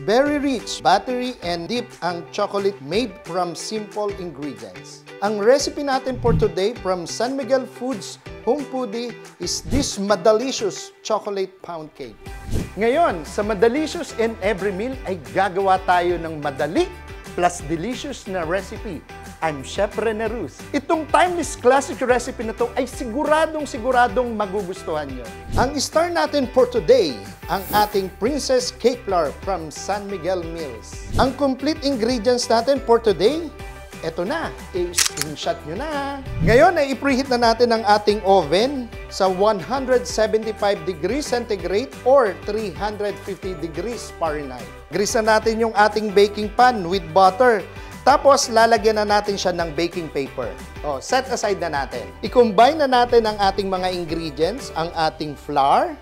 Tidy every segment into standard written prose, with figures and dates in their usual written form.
Very rich, buttery, and deep ang chocolate made from simple ingredients. Ang recipe natin for today from San Miguel Foods Home Foodie is this Madalicious chocolate pound cake. Ngayon, sa Madalicious and Every Meal ay gagawa tayo ng madali plus delicious na recipe. I'm Chef Rene Ruz. Itong timeless classic recipe na to ay siguradong magugustuhan nyo. Ang star natin for today, ang ating Princess Cake Flour from San Miguel Mills. Ang complete ingredients natin for today, eto na, i-screenshot nyo na. Ngayon ay i-preheat na natin ang ating oven sa 175 degrees centigrade or 350 degrees Fahrenheit. Grease na natin yung ating baking pan with butter. Tapos, lalagyan na natin siya ng baking paper. Set aside na natin. I-combine na natin ang ating mga ingredients, ang ating flour,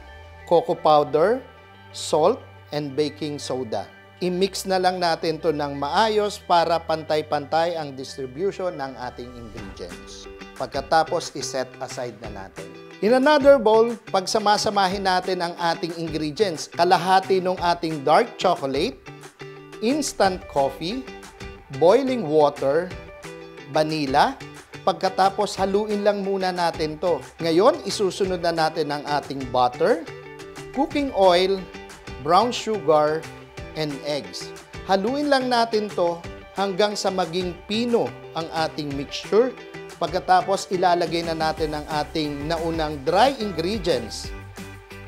cocoa powder, salt, and baking soda. I-mix na lang natin to ng maayos para pantay-pantay ang distribution ng ating ingredients. Pagkatapos, i-set aside na natin. In another bowl, pagsamasamahin natin ang ating ingredients. Kalahati ng ating dark chocolate, instant coffee, boiling water, vanilla. Pagkatapos, haluin lang muna natin to. Ngayon, isusunod na natin ang ating butter, cooking oil, brown sugar, and eggs. Haluin lang natin to hanggang sa maging pino ang ating mixture. Pagkatapos, ilalagay na natin ang ating naunang dry ingredients.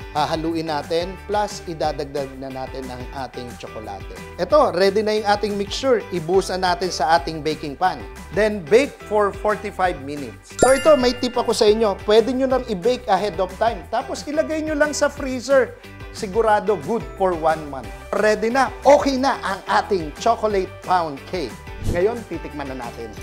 Hahaluin natin, plus idadagdag na natin ang ating tsokolate. Ito, ready na yung ating mixture. Ibuhos na natin sa ating baking pan. Then, bake for 45 minutes. So ito, may tip ako sa inyo. Pwede nyo nang i-bake ahead of time. Tapos, ilagay nyo lang sa freezer. Sigurado good for 1 month. Ready na, okay na ang ating chocolate pound cake. Ngayon, titikman na natin.